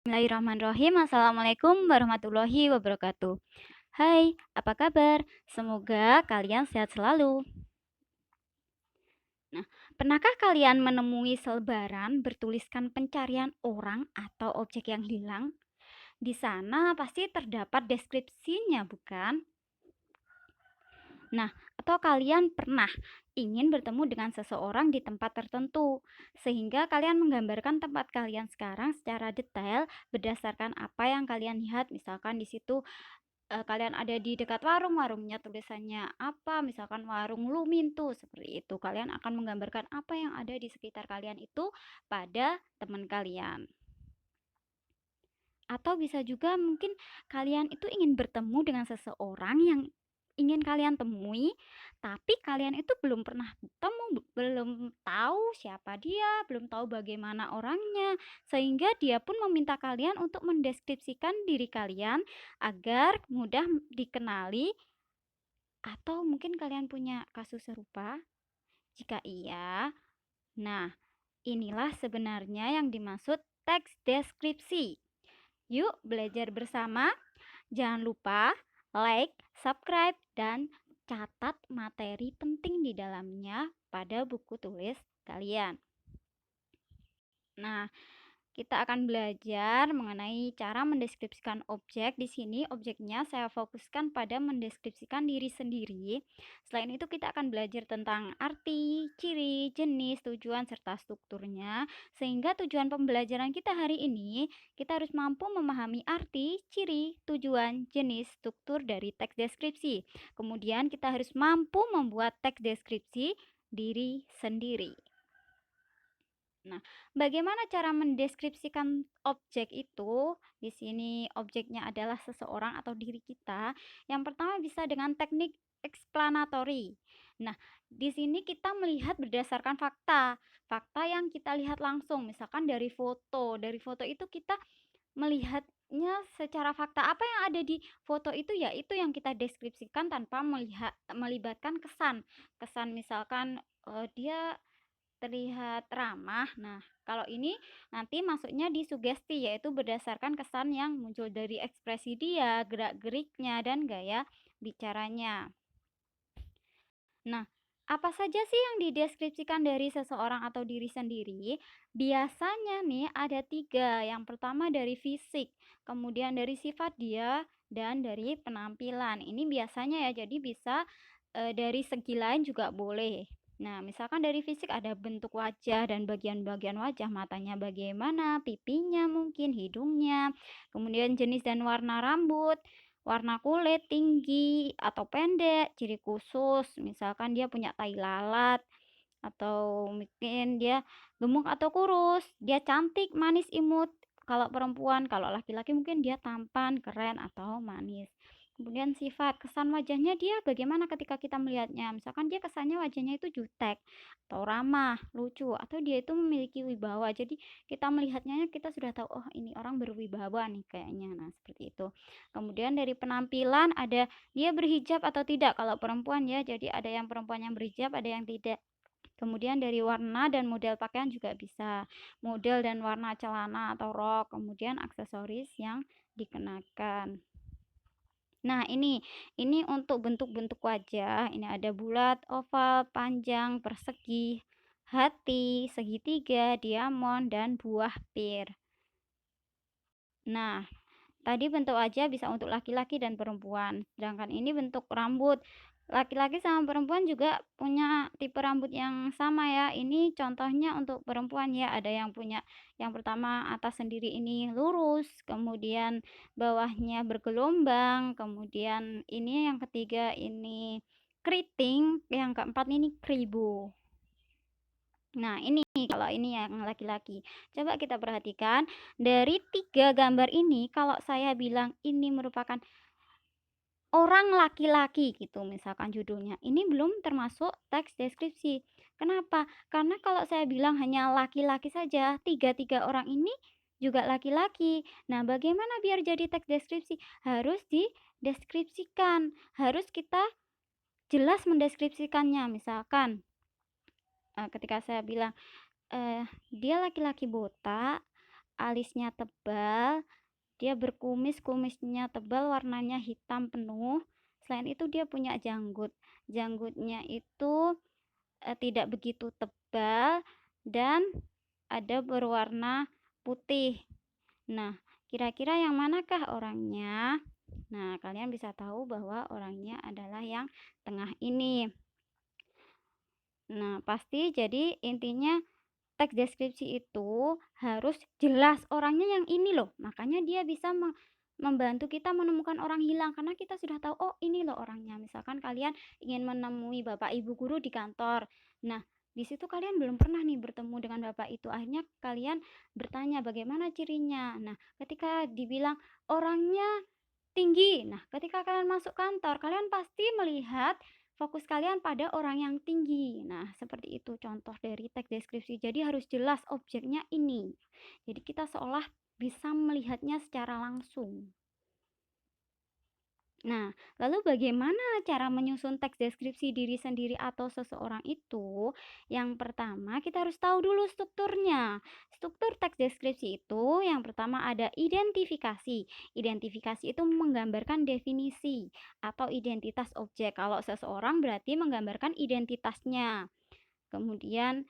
Bismillahirrahmanirrahim. Assalamualaikum warahmatullahi wabarakatuh. Hai, apa kabar? Semoga kalian sehat selalu. Nah, pernahkah kalian menemui selebaran bertuliskan pencarian orang atau objek yang hilang? Di sana pasti terdapat deskripsinya, bukan? Nah, atau kalian pernah ingin bertemu dengan seseorang di tempat tertentu, sehingga kalian menggambarkan tempat kalian sekarang secara detail berdasarkan apa yang kalian lihat. Misalkan di situ kalian ada di dekat warung, warungnya tulisannya apa, misalkan warung Lumintu, seperti itu. Kalian akan menggambarkan apa yang ada di sekitar kalian itu pada teman kalian. Atau bisa juga mungkin kalian itu ingin bertemu dengan seseorang yang ingin kalian temui, tapi kalian itu belum pernah bertemu, belum tahu siapa dia, belum tahu bagaimana orangnya, sehingga dia pun meminta kalian untuk mendeskripsikan diri kalian agar mudah dikenali. Atau mungkin kalian punya kasus serupa? Jika iya, nah inilah sebenarnya yang dimaksud teks deskripsi. Yuk belajar bersama. Jangan lupa like, subscribe, dan catat materi penting di dalamnya pada buku tulis kalian. Nah, kita akan belajar mengenai cara mendeskripsikan objek. Di sini objeknya saya fokuskan pada mendeskripsikan diri sendiri. Selain itu kita akan belajar tentang arti, ciri, jenis, tujuan, serta strukturnya. Sehingga tujuan pembelajaran kita hari ini, kita harus mampu memahami arti, ciri, tujuan, jenis, struktur dari teks deskripsi. Kemudian kita harus mampu membuat teks deskripsi diri sendiri. Nah, bagaimana cara mendeskripsikan objek itu? Di sini objeknya adalah seseorang atau diri kita. Yang pertama bisa dengan teknik explanatory. Nah, di sini kita melihat berdasarkan fakta. Fakta yang kita lihat langsung, misalkan dari foto. Dari foto itu kita melihatnya secara fakta. Apa yang ada di foto itu ya itu yang kita deskripsikan tanpa melibatkan kesan. Kesan misalkan dia terlihat ramah. Nah, kalau ini nanti masuknya di sugesti, yaitu berdasarkan kesan yang muncul dari ekspresi dia, gerak-geriknya, dan gaya bicaranya. Nah, apa saja sih yang dideskripsikan dari seseorang atau diri sendiri? Biasanya nih ada tiga. Yang pertama dari fisik, kemudian dari sifat dia, dan dari penampilan. Ini biasanya ya, jadi bisa dari segi lain juga boleh. Nah, misalkan dari fisik ada bentuk wajah dan bagian-bagian wajah, matanya bagaimana, pipinya mungkin, hidungnya, kemudian jenis dan warna rambut, warna kulit, tinggi atau pendek, ciri khusus, misalkan dia punya tai lalat, atau mungkin dia gemuk atau kurus, dia cantik, manis, imut. Kalau perempuan, kalau laki-laki mungkin dia tampan, keren, atau manis. Kemudian sifat, kesan wajahnya dia bagaimana ketika kita melihatnya. Misalkan dia kesannya wajahnya itu jutek, atau ramah, lucu, atau dia itu memiliki wibawa. Jadi kita melihatnya kita sudah tahu, oh ini orang berwibawa nih kayaknya. Nah, seperti itu. Kemudian dari penampilan ada dia berhijab atau tidak. Kalau perempuan ya, jadi ada yang perempuan yang berhijab, ada yang tidak. Kemudian dari warna dan model pakaian juga bisa. Model dan warna celana atau rok, kemudian aksesoris yang dikenakan. Nah, ini untuk bentuk-bentuk wajah. Ini ada bulat, oval, panjang, persegi, hati, segitiga, diamond, dan buah pir. Nah, tadi bentuk wajah bisa untuk laki-laki dan perempuan. Sedangkan ini bentuk rambut. Laki-laki sama perempuan juga punya tipe rambut yang sama ya. Ini contohnya untuk perempuan ya. Ada yang punya yang pertama atas sendiri ini lurus, kemudian bawahnya bergelombang, kemudian ini yang ketiga ini keriting, yang keempat ini kribo. Nah, ini kalau ini yang laki-laki. Coba kita perhatikan dari tiga gambar ini, kalau saya bilang ini merupakan orang laki-laki gitu, misalkan judulnya, ini belum termasuk teks deskripsi. Kenapa? Karena kalau saya bilang hanya laki-laki saja, tiga-tiga orang ini juga laki-laki. Nah, bagaimana biar jadi teks deskripsi? Harus dideskripsikan, harus kita jelas mendeskripsikannya. Misalkan, ketika saya bilang dia laki-laki botak, alisnya tebal, dia berkumis, kumisnya tebal, warnanya hitam penuh. Selain itu dia punya janggut. Janggutnya itu tidak begitu tebal dan ada berwarna putih. Nah, kira-kira yang manakah orangnya? Nah, kalian bisa tahu bahwa orangnya adalah yang tengah ini. Nah, pasti jadi intinya teks deskripsi itu harus jelas orangnya yang ini loh. Makanya dia bisa membantu kita menemukan orang hilang karena kita sudah tahu oh ini loh orangnya. Misalkan kalian ingin menemui Bapak Ibu guru di kantor. Nah, di situ kalian belum pernah nih bertemu dengan Bapak itu. Akhirnya kalian bertanya bagaimana cirinya. Nah, ketika dibilang orangnya tinggi. Nah, ketika kalian masuk kantor, kalian pasti melihat fokus kalian pada orang yang tinggi. Nah, seperti itu contoh dari teks deskripsi. Jadi harus jelas objeknya ini. Jadi kita seolah bisa melihatnya secara langsung. Nah, lalu bagaimana cara menyusun teks deskripsi diri sendiri atau seseorang itu? Yang pertama, kita harus tahu dulu strukturnya. Struktur teks deskripsi itu yang pertama ada identifikasi. Identifikasi itu menggambarkan definisi atau identitas objek. Kalau seseorang berarti menggambarkan identitasnya. Kemudian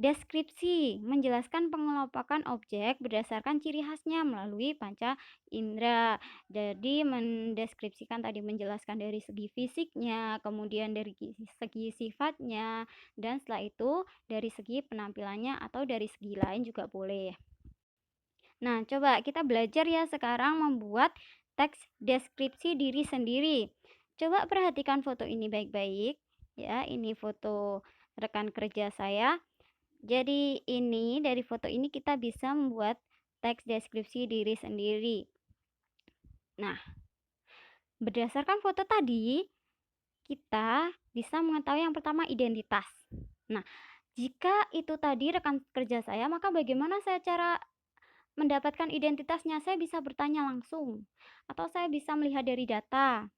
deskripsi menjelaskan pengelompokan objek berdasarkan ciri khasnya melalui panca indera. Jadi mendeskripsikan tadi menjelaskan dari segi fisiknya, kemudian dari segi sifatnya, dan setelah itu dari segi penampilannya atau dari segi lain juga boleh. Nah, coba kita belajar ya sekarang membuat teks deskripsi diri sendiri. Coba perhatikan foto ini baik-baik ya. Ini foto rekan kerja saya. Jadi ini dari foto ini kita bisa membuat teks deskripsi diri sendiri. Nah, berdasarkan foto tadi, kita bisa mengetahui yang pertama identitas. Nah, jika itu tadi rekan kerja saya, maka bagaimana saya cara mendapatkan identitasnya? Saya bisa bertanya langsung atau saya bisa melihat dari data.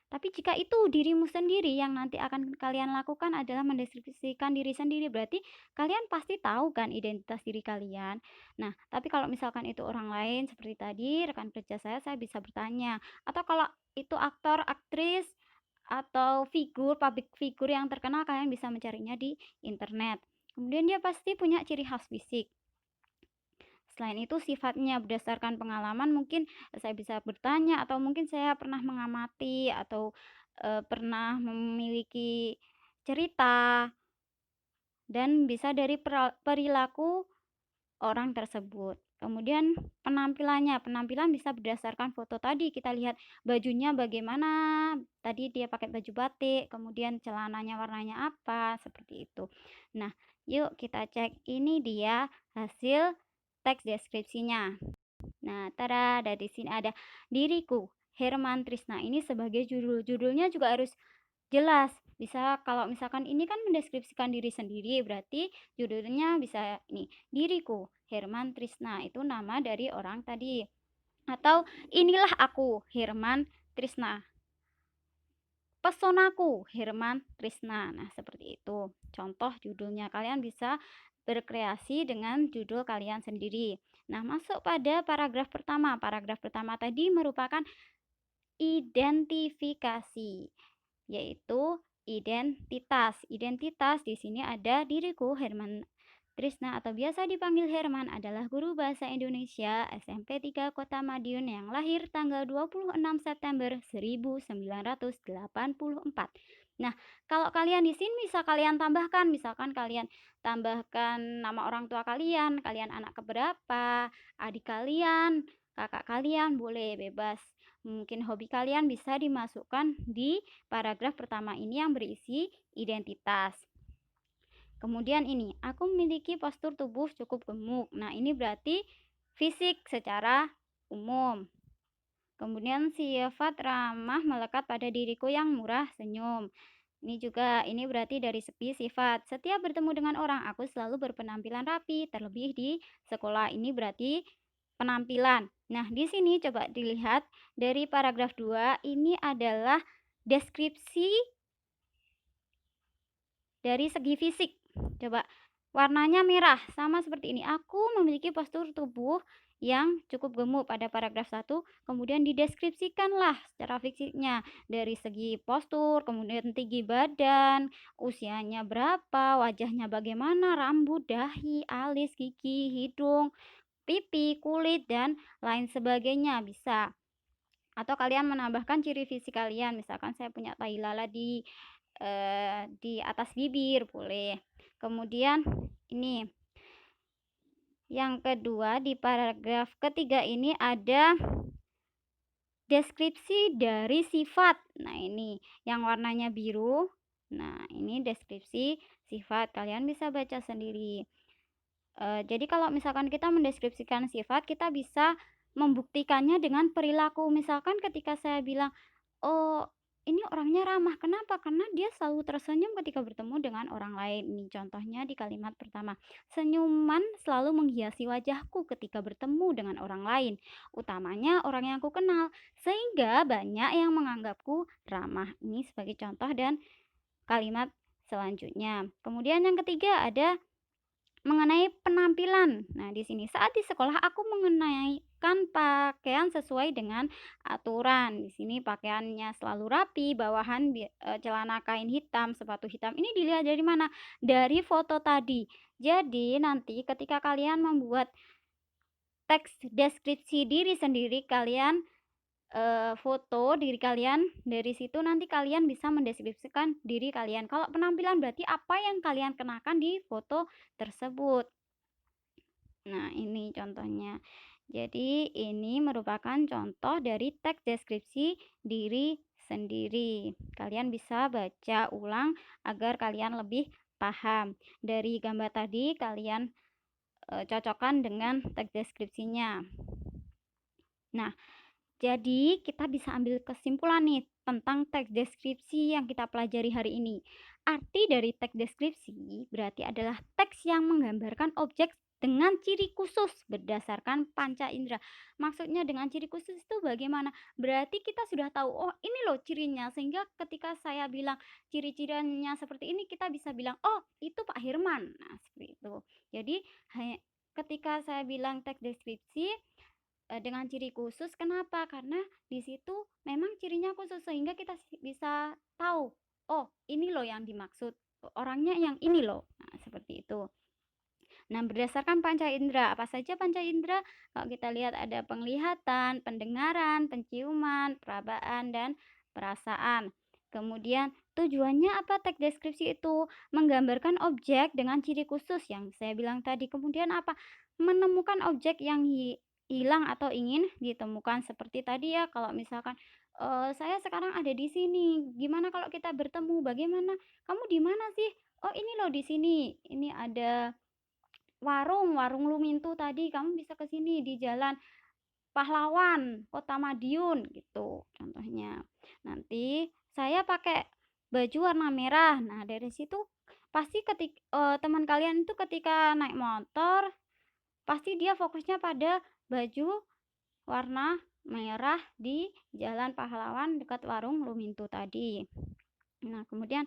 Tapi jika itu dirimu sendiri yang nanti akan kalian lakukan adalah mendeskripsikan diri sendiri, berarti kalian pasti tahu kan identitas diri kalian. Nah, tapi kalau misalkan itu orang lain seperti tadi rekan kerja saya bisa bertanya. Atau kalau itu aktor, aktris atau figur, public figure yang terkenal, kalian bisa mencarinya di internet. Kemudian dia pasti punya ciri khas fisik. Selain itu sifatnya berdasarkan pengalaman mungkin saya bisa bertanya atau mungkin saya pernah mengamati atau pernah memiliki cerita dan bisa dari perilaku orang tersebut. Kemudian penampilan bisa berdasarkan foto tadi kita lihat bajunya bagaimana. Tadi dia pakai baju batik, kemudian celananya warnanya apa, seperti itu. Nah, yuk kita cek ini dia hasil teks deskripsinya. Nah, tada, dari sini ada diriku, Herman Trisna. Ini sebagai judul. Judulnya juga harus jelas. Bisa kalau misalkan ini kan mendeskripsikan diri sendiri, berarti judulnya bisa ini, diriku, Herman Trisna. Itu nama dari orang tadi. Atau inilah aku, Herman Trisna. Pesonaku, Herman Trisna. Nah, seperti itu. Contoh judulnya. Kalian bisa berkreasi dengan judul kalian sendiri. Nah, masuk pada paragraf pertama. Paragraf pertama tadi merupakan identifikasi, yaitu identitas. Identitas di sini ada diriku Herman Trisna atau biasa dipanggil Herman adalah guru bahasa Indonesia SMP 3 Kota Madiun yang lahir tanggal 26 September 1984. Nah, kalau kalian di sini bisa kalian tambahkan, misalkan kalian tambahkan nama orang tua kalian, kalian anak keberapa, adik kalian, kakak kalian, boleh bebas. Mungkin hobi kalian bisa dimasukkan di paragraf pertama ini yang berisi identitas. Kemudian ini, aku memiliki postur tubuh cukup gemuk. Nah, ini berarti fisik secara umum. Kemudian sifat ramah melekat pada diriku yang murah senyum. Ini berarti dari segi sifat. Setiap bertemu dengan orang, aku selalu berpenampilan rapi, terlebih di sekolah. Ini berarti penampilan. Nah, di sini coba dilihat dari paragraf 2, ini adalah deskripsi dari segi fisik. Coba warnanya merah, sama seperti ini. Aku memiliki postur tubuh yang cukup gemuk pada paragraf satu, kemudian dideskripsikanlah secara fisiknya dari segi postur, kemudian tinggi badan, usianya berapa, wajahnya bagaimana, rambut, dahi, alis, gigi, hidung, pipi, kulit, dan lain sebagainya bisa. Atau kalian menambahkan ciri fisik kalian, misalkan saya punya tai lala di atas bibir, boleh. Kemudian ini, yang kedua di paragraf ketiga ini ada deskripsi dari sifat. Nah, ini yang warnanya biru. Nah, ini deskripsi sifat. Kalian bisa baca sendiri. Jadi kalau misalkan kita mendeskripsikan sifat, kita bisa membuktikannya dengan perilaku. Misalkan ketika saya bilang, "Oh, ini orangnya ramah." Kenapa? Karena dia selalu tersenyum ketika bertemu dengan orang lain. Ini contohnya di kalimat pertama. Senyuman selalu menghiasi wajahku ketika bertemu dengan orang lain, utamanya orang yang aku kenal, sehingga banyak yang menganggapku ramah. Ini sebagai contoh dan kalimat selanjutnya. Kemudian yang ketiga ada mengenai penampilan. Nah, di sini saat di sekolah aku mengenakan pakaian sesuai dengan aturan. Di sini pakaiannya selalu rapi, bawahan celana kain hitam, sepatu hitam. Ini dilihat dari mana? Dari foto tadi. Jadi, nanti ketika kalian membuat teks deskripsi diri sendiri, kalian foto diri kalian, dari situ nanti kalian bisa mendeskripsikan diri kalian. Kalau penampilan berarti apa yang kalian kenakan di foto tersebut. Nah, ini contohnya. Jadi, ini merupakan contoh dari teks deskripsi diri sendiri. Kalian bisa baca ulang agar kalian lebih paham. Dari gambar tadi, kalian cocokkan dengan teks deskripsinya. Nah, jadi kita bisa ambil kesimpulan nih tentang teks deskripsi yang kita pelajari hari ini. Arti dari teks deskripsi berarti adalah teks yang menggambarkan objek dengan ciri khusus berdasarkan panca indera. Maksudnya dengan ciri khusus itu bagaimana? Berarti kita sudah tahu, oh ini loh cirinya. Sehingga ketika saya bilang ciri-cirinya seperti ini, kita bisa bilang, oh itu Pak Hirman. Nah, seperti itu. Jadi ketika saya bilang teks deskripsi, dengan ciri khusus, kenapa? Karena di situ memang cirinya khusus sehingga kita bisa tahu, oh ini loh yang dimaksud, orangnya yang ini loh. Nah, seperti itu. Nah, berdasarkan panca indera, apa saja panca indera? Kalau kita lihat ada penglihatan, pendengaran, penciuman, perabaan, dan perasaan. Kemudian tujuannya apa teks deskripsi itu? Menggambarkan objek dengan ciri khusus yang saya bilang tadi. Kemudian apa? Menemukan objek yang hilang atau ingin ditemukan. Seperti tadi ya, kalau misalkan saya sekarang ada di sini. Gimana kalau kita bertemu? Bagaimana? Kamu di mana sih? Oh, ini loh di sini. Ini ada warung Lumintu tadi, kamu bisa ke sini di Jalan Pahlawan, Kota Madiun gitu contohnya. Nanti saya pakai baju warna merah. Nah, dari situ pasti teman kalian itu ketika naik motor, pasti dia fokusnya pada baju warna merah di Jalan Pahlawan dekat warung Lumintu tadi. Nah, kemudian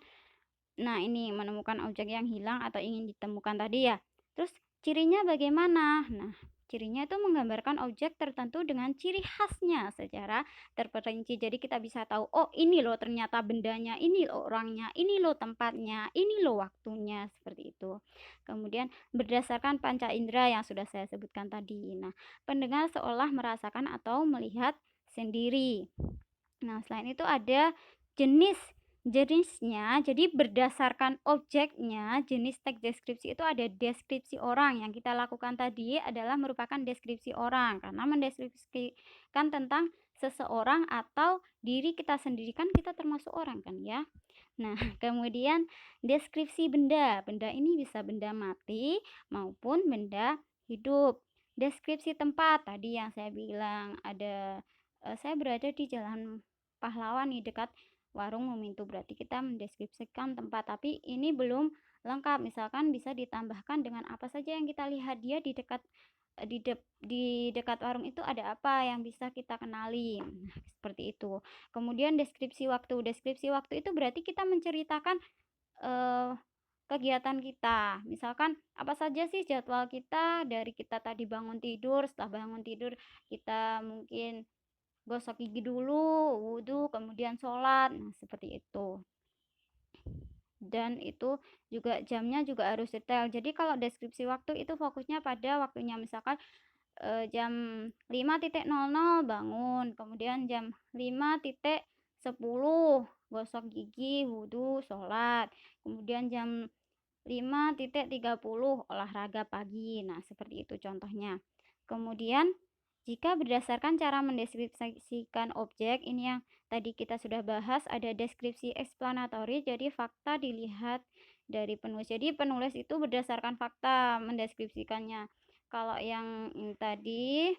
ini menemukan objek yang hilang atau ingin ditemukan tadi ya. Terus cirinya bagaimana? Nah, cirinya itu menggambarkan objek tertentu dengan ciri khasnya secara terperinci. Jadi kita bisa tahu, oh ini loh ternyata bendanya, ini loh orangnya, ini loh tempatnya, ini loh waktunya, seperti itu. Kemudian berdasarkan panca indera yang sudah saya sebutkan tadi. Nah, pendengar seolah merasakan atau melihat sendiri. Nah, selain itu ada jenisnya, jadi berdasarkan objeknya, jenis teks deskripsi itu ada deskripsi orang. Yang kita lakukan tadi adalah merupakan deskripsi orang, karena mendeskripsikan tentang seseorang atau diri kita sendiri, kan kita termasuk orang kan ya. Nah, kemudian deskripsi benda. Benda ini bisa benda mati maupun benda hidup. Deskripsi tempat, tadi yang saya bilang ada, saya berada di Jalan Pahlawan nih dekat warung Lumintu, berarti kita mendeskripsikan tempat, tapi ini belum lengkap. Misalkan bisa ditambahkan dengan apa saja yang kita lihat dia di dekat di dekat warung itu ada apa yang bisa kita kenali. Nah, seperti itu. Kemudian deskripsi waktu. Deskripsi waktu itu berarti kita menceritakan eh, kegiatan kita. Misalkan apa saja sih jadwal kita dari kita tadi bangun tidur, setelah bangun tidur kita mungkin gosok gigi dulu, wudhu, kemudian sholat, nah seperti itu. Dan itu juga jamnya juga harus detail. Jadi kalau deskripsi waktu itu fokusnya pada waktunya, misalkan jam 5.00 bangun, kemudian jam 5.10 gosok gigi, wudhu, sholat, kemudian jam 5.30 olahraga pagi. Nah, seperti itu contohnya. Kemudian, jika berdasarkan cara mendeskripsikan objek, ini yang tadi kita sudah bahas, ada deskripsi eksplanatori, jadi fakta dilihat dari penulis. Jadi penulis itu berdasarkan fakta mendeskripsikannya. Kalau yang ini tadi,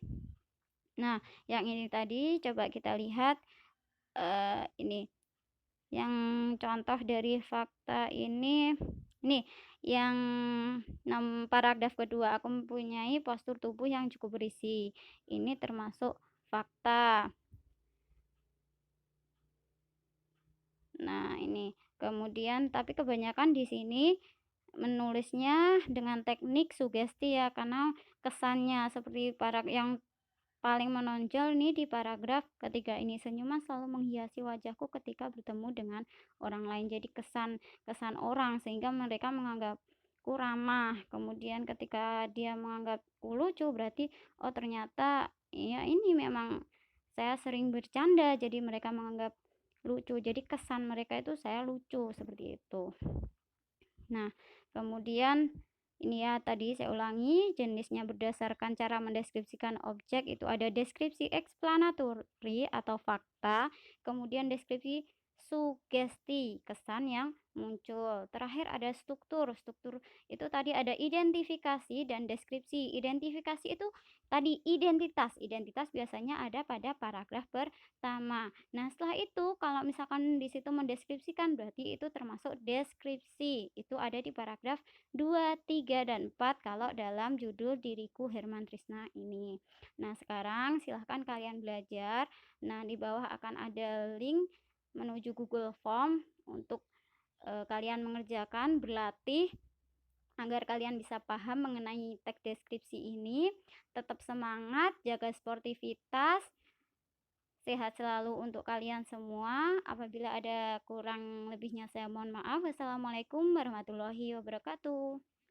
nah yang ini tadi coba kita lihat ini yang contoh dari fakta ini yang paragraf kedua, aku mempunyai postur tubuh yang cukup berisi. Ini termasuk fakta. Nah, ini. Kemudian tapi kebanyakan di sini menulisnya dengan teknik sugesti ya, karena kesannya seperti yang paling menonjol nih di paragraf ketiga ini, senyuman selalu menghiasi wajahku ketika bertemu dengan orang lain. Jadi kesan orang sehingga mereka menganggapku ramah. Kemudian ketika dia menganggapku lucu, berarti oh ternyata ya ini memang saya sering bercanda, jadi mereka menganggap lucu. Jadi kesan mereka itu saya lucu, seperti itu. Nah, kemudian ini ya tadi saya ulangi, jenisnya berdasarkan cara mendeskripsikan objek itu ada deskripsi eksplanatori atau fakta, kemudian deskripsi sugesti, kesan yang muncul. Terakhir ada struktur. Struktur itu tadi ada identifikasi dan deskripsi. Identifikasi itu tadi identitas. Identitas biasanya ada pada paragraf pertama. Nah, setelah itu kalau misalkan di situ mendeskripsikan berarti itu termasuk deskripsi. Itu ada di paragraf 2, 3, dan 4 kalau dalam judul Diriku Herman Trisna ini. Nah, sekarang silahkan kalian belajar. Nah, di bawah akan ada link menuju Google Form untuk kalian mengerjakan, berlatih agar kalian bisa paham mengenai teks deskripsi ini. Tetap semangat, jaga sportivitas, sehat selalu untuk kalian semua. Apabila ada kurang lebihnya saya mohon maaf. Wassalamualaikum warahmatullahi wabarakatuh.